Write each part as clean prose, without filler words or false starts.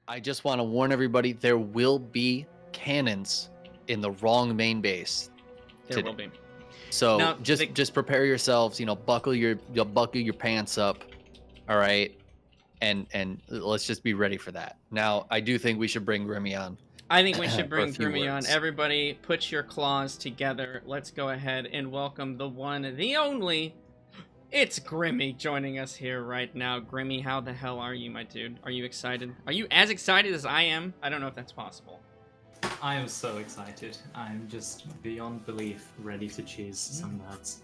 I just want to warn everybody, there will be cannons in the wrong main base There today. will be. So Now, just prepare yourselves, buckle your pants up, all right? And let's just be ready for that. Now, I do think we should bring Grimmy on I think we should for a bring few Grimmy on. words. Everybody, put your claws together. Let's go ahead and welcome the one, the only. It's Grimmy joining us here right now. Grimmy, how the hell are you, my dude? Are you excited? Are you as excited as I am? I don't know if that's possible. I am so excited. I'm just beyond belief ready to cheese some nerds.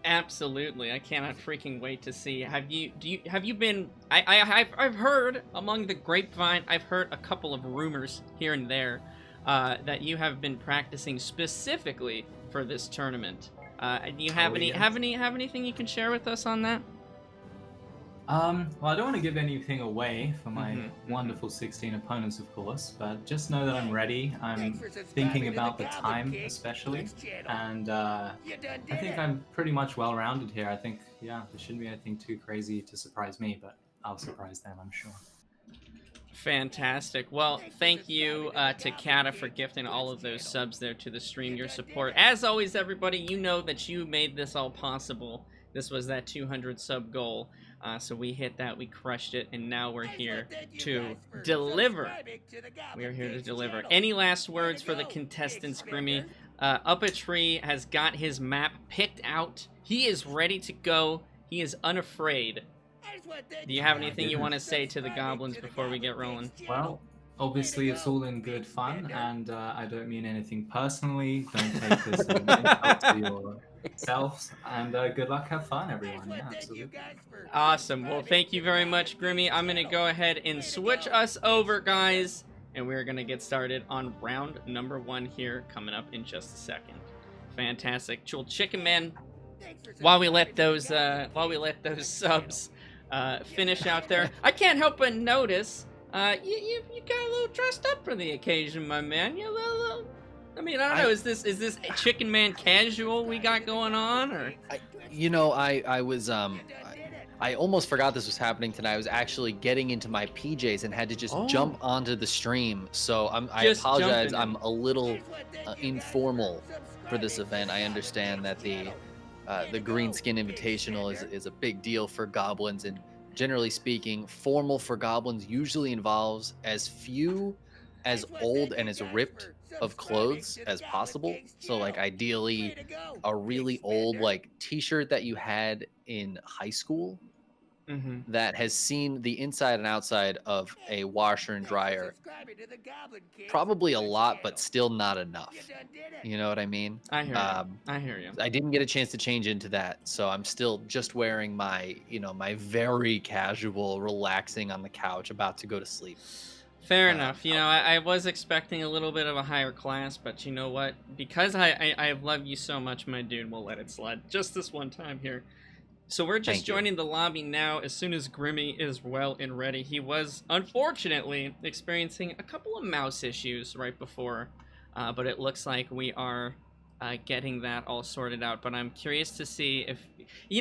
Absolutely, I cannot freaking wait to see. Have you been? I've heard among the grapevine. I've heard a couple of rumors here and there that you have been practicing specifically for this tournament. Do you have have anything you can share with us on that? Well, I don't want to give anything away for my Mm-hmm. wonderful 16 opponents, of course, but just know that I'm ready. I'm thinking about the time, especially, and I think I'm pretty much well-rounded here. I think, yeah, there shouldn't be anything too crazy to surprise me, but I'll surprise them, I'm sure. Fantastic. Well, thank you to Kata for gifting all of those subs there to the stream. Your support, as always, everybody. You know that you made this all possible. This was that 200 sub goal. So we hit that, we crushed it, and now we're here to deliver. We are here to deliver. Any last words for the contestants, Grimmy? UpATree has got his map picked out. He is ready to go. He is unafraid. Do you have anything you want to say to the goblins before we get rolling? Well, obviously it's all in good fun, and I don't mean anything personally. Don't take this as an insult to yourselves, and good luck, have fun, everyone. Yeah, absolutely. Awesome. Well, thank you very much, Grimmy. I'm going to go ahead and switch us over, guys, and we're going to get started on round number 1 here, coming up in just a second. Fantastic. Chicken Man, while we let those subs finish out there, I can't help but notice you got a little dressed up for the occasion, my man. You a little, I mean, I don't know. Is this Chicken Man casual we got going on, or? I almost forgot this was happening tonight. I was actually getting into my PJs and had to just jump onto the stream. So I apologize. I'm a little informal for this event. I understand that the Greenskin Invitational is a big deal for goblins, and generally speaking, formal for goblins usually involves as few, as old, and as ripped of clothes as possible. So like ideally a really old like t-shirt that you had in high school that has seen the inside and outside of a washer and dryer probably a lot, but still not enough. You know what I mean? I hear you. I hear you. I didn't get a chance to change into that, so I'm still just wearing my, my very casual, relaxing on the couch, about to go to sleep. Fair enough. I was expecting a little bit of a higher class, but you know what? Because I love you so much, my dude, we'll let it slide. Just this one time here. So we're just joining the lobby now as soon as Grimmy is well and ready. He was, unfortunately, experiencing a couple of mouse issues right before, but it looks like we are getting that all sorted out. But I'm curious to see if,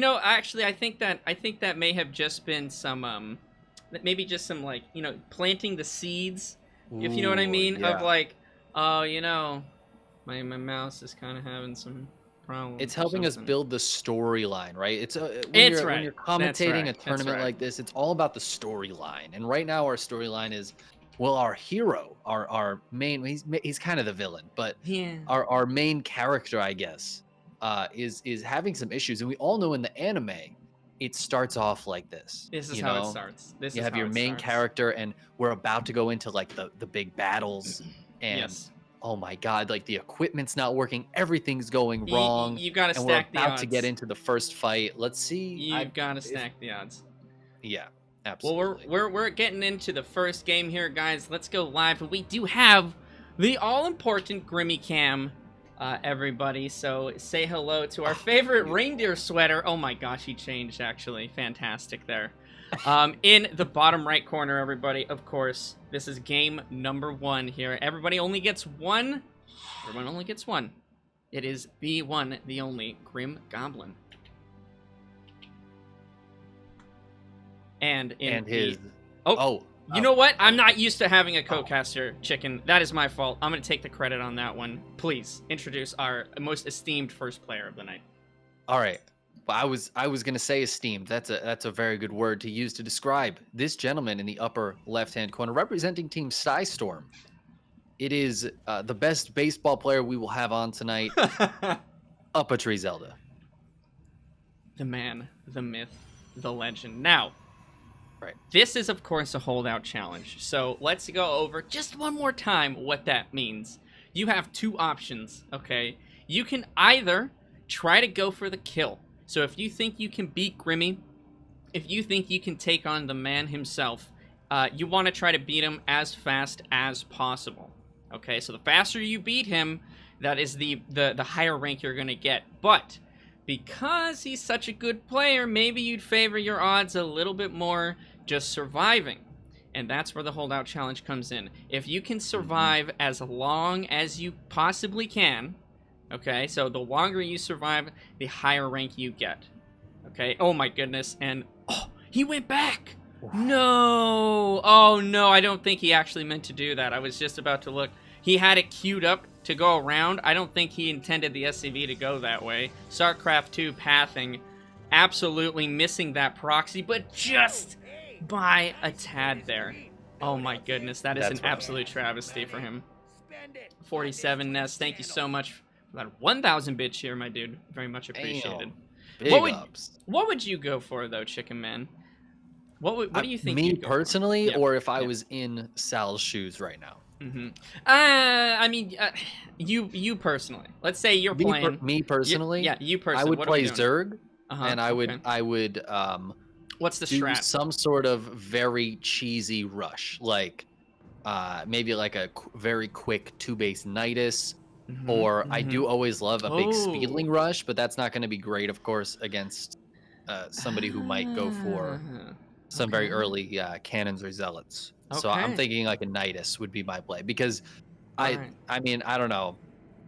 actually, I think that may have just been some, maybe just some, like, planting the seeds, if you know what I mean, of like, oh, my mouse is kind of having some problems. It's helping us build the storyline, right? It's when you're commentating a tournament like this, it's all about the storyline. And right now our storyline is, well, our hero, our main, he's kind of the villain, but our main character, I guess, is having some issues. And we all know in the anime, it starts off like this. This is how it starts. You have your main character, and we're about to go into like the big battles, and oh my god, like the equipment's not working, everything's going wrong. You gotta stack the odds. We're about to get into the first fight. Let's see. You've gotta stack the odds. Yeah, absolutely. Well, we're getting into the first game here, guys. Let's go live. We do have the all-important Grimmy Cam, everybody. So say hello to our favorite reindeer sweater. Oh my gosh, he changed, actually. Fantastic there. In the bottom right corner, everybody, of course, this is game number 1 here. Everybody only gets one. Everyone only gets one. It is the one, the only Grim Goblin. And in his You know what? I'm not used to having a co-caster, Chicken. That is my fault. I'm going to take the credit on that one. Please introduce our most esteemed first player of the night. All right. Well, I was gonna say esteemed. That's a very good word to use to describe this gentleman in the upper left-hand corner, representing Team Storm. It is the best baseball player we will have on tonight. UpATreeZelda. The man, the myth, the legend. Now, right. This is of course a holdout challenge. So let's go over just one more time what that means. You have two options. Okay, you can either try to go for the kill. So if you think you can beat Grimmy, if you think you can take on the man himself, you want to try to beat him as fast as possible. Okay, so the faster you beat him, that is the higher rank you're going to get. But because he's such a good player, maybe you'd favor your odds a little bit more just surviving. And that's where the holdout challenge comes in. If you can survive as long as you possibly can, okay, so the longer you survive, the higher rank you get. Okay, oh my goodness, and oh, he went back! No! Oh no, I don't think he actually meant to do that. I was just about to look. He had it queued up to go around. I don't think he intended the SCV to go that way. StarCraft 2 pathing, absolutely missing that proxy, but just by a tad there. Oh my goodness, that's an absolute travesty for him. 47 Nest, thank you so much. That 1,000 bits here, my dude. Very much appreciated. What would you go for, though, Chicken Man? What do you think? Me personally, or if I was in Sal's shoes right now? I mean, you personally. Let's say you're playing. Me personally. You personally. I would play Zerg, and I would. What's the do strat? Some sort of very cheesy rush, like maybe like a very quick 2-base Nidus. Or I do always love a big Speedling rush, but that's not going to be great, of course, against somebody who might go for some very early cannons or zealots. So I'm thinking like a Nidus would be my play, because I mean, I don't know,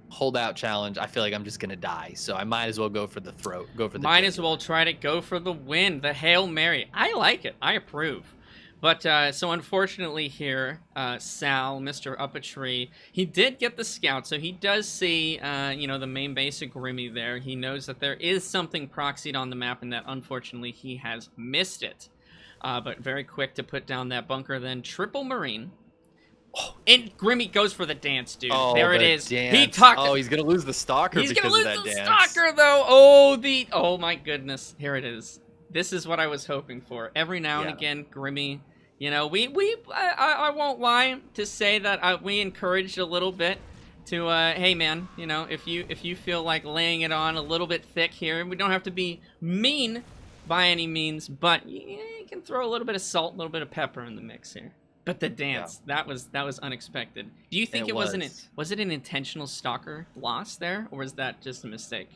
holdout challenge. I feel like I'm just going to die, so I might as well go for the throat. Might as well try to go for the win, the Hail Mary. I like it. I approve. But, so unfortunately here, Sal, Mr. UpATree, he did get the scout, so he does see, you know, the main base of Grimmy there. He knows that there is something proxied on the map, and that, unfortunately, he has missed it. But very quick to put down that bunker, then triple Marine. Oh, and Grimmy goes for the dance, dude. Oh, there it is. Dance. He talked. Oh, he's going to lose the stalker because of that dance. He's going to lose the stalker, though. Oh, my goodness. Here it is. This is what I was hoping for. Every now and again, Grimmy, you know, I won't lie to say that we encouraged a little bit to, hey man, you know, if you feel like laying it on a little bit thick here, we don't have to be mean by any means, but you can throw a little bit of salt, a little bit of pepper in the mix here. But the dance, that was unexpected. Do you think it was it an intentional stalker loss there, or was that just a mistake?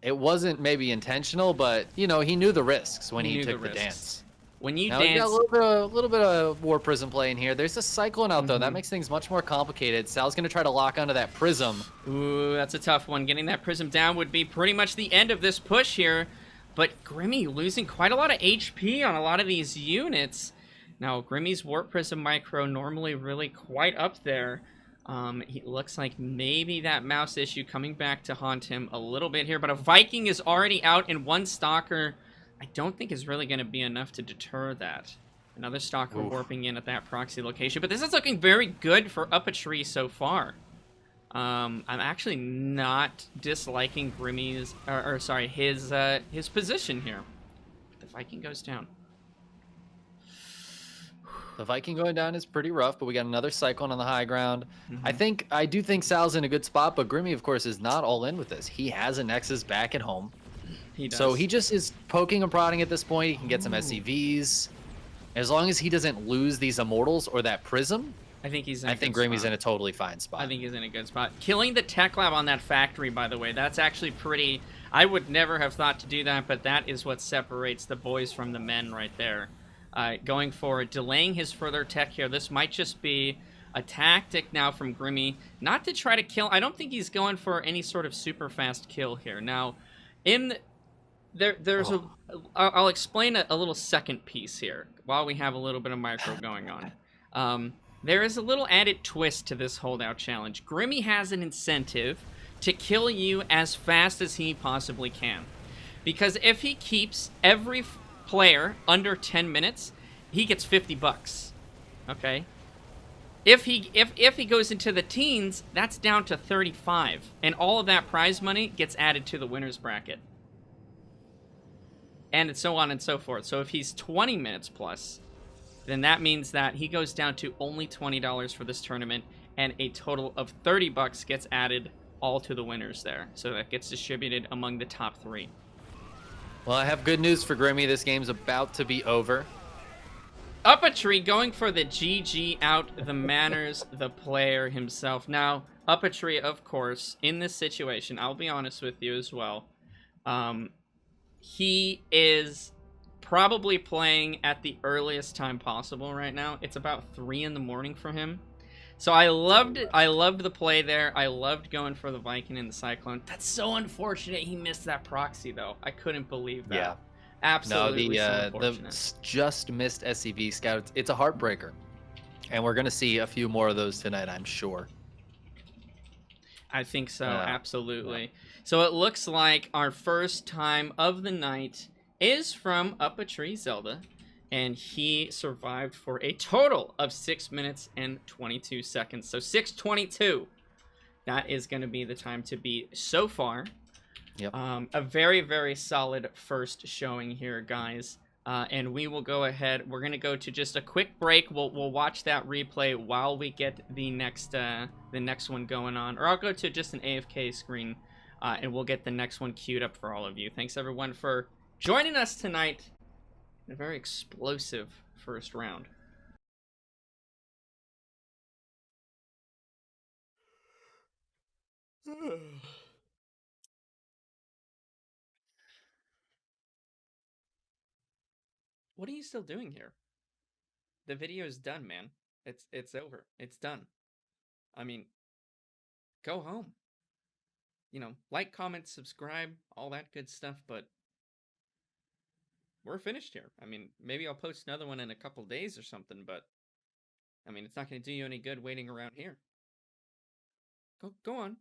It wasn't maybe intentional, but you know, he knew the risks when he took the dance. When you now dance, we got a little bit of War Prism play in here. There's a Cyclone out though. That makes things much more complicated. Sal's gonna try to lock onto that Prism. Ooh, that's a tough one. Getting that Prism down would be pretty much the end of this push here. But Grimmy losing quite a lot of HP on a lot of these units. Now, Grimmy's Warp Prism Micro normally really quite up there. It looks like maybe that mouse issue coming back to haunt him a little bit here, but a Viking is already out, and one Stalker I don't think is really going to be enough to deter that. Another Stalker warping in at that proxy location, but this is looking very good for UpATree so far. I'm actually not disliking Grimmy's, his position here. The Viking goes down. The Viking going down is pretty rough, but we got another Cyclone on the high ground. I do think Sal's in a good spot, but Grimmy, of course, is not all in with this. He has a Nexus back at home. He does. So he just is poking and prodding at this point. He can get some SCVs. As long as he doesn't lose these Immortals or that Prism, I think Grimmy's in a totally fine spot. I think he's in a good spot. Killing the Tech Lab on that factory, by the way, that's actually pretty... I would never have thought to do that, but that is what separates the boys from the men right there. Going forward, delaying his further tech here. This might just be a tactic now from Grimmy, not to try to kill. I don't think he's going for any sort of super fast kill here. Now, there's I'll explain a little second piece here while we have a little bit of micro going on. There is a little added twist to this holdout challenge. Grimmy has an incentive to kill you as fast as he possibly can. Because if he keeps every player under 10 minutes, he gets $50. Okay? If he goes into the teens, that's down to 35, and all of that prize money gets added to the winner's bracket. And so on and so forth. So if he's 20 minutes plus, then that means that he goes down to only $20 for this tournament, and a total of $30 gets added all to the winners there. So that gets distributed among the top 3. Well, I have good news for Grimmy. This game's about to be over. UpATree going for the GG out the manners, the player himself. Now, UpATree, of course, in this situation, I'll be honest with you as well. He is probably playing at the earliest time possible right now. It's about 3 in the morning for him. So I loved it. I loved the play there. I loved going for the Viking and the Cyclone. That's so unfortunate he missed that proxy, though. I couldn't believe that. Yeah. Absolutely. No, the just missed SCV scouts. It's a heartbreaker. And we're going to see a few more of those tonight, I'm sure. I think so, absolutely. Yeah. So it looks like our first time of the night is from UpATreeZelda, and he survived for a total of 6 minutes and 22 seconds. So 6:22. That is going to be the time to beat so far. Yep. A very, very solid first showing here, guys. And we will go ahead. We're going to go to just a quick break. We'll watch that replay while we get the next one going on. Or I'll go to just an AFK screen, and we'll get the next one queued up for all of you. Thanks, everyone, for joining us tonight in a very explosive first round. What are you still doing here? The video is done, man. It's over. It's done. I mean, go home. You know, like, comment, subscribe, all that good stuff, but we're finished here. I mean, maybe I'll post another one in a couple days or something, but I mean, it's not going to do you any good waiting around here. Go on.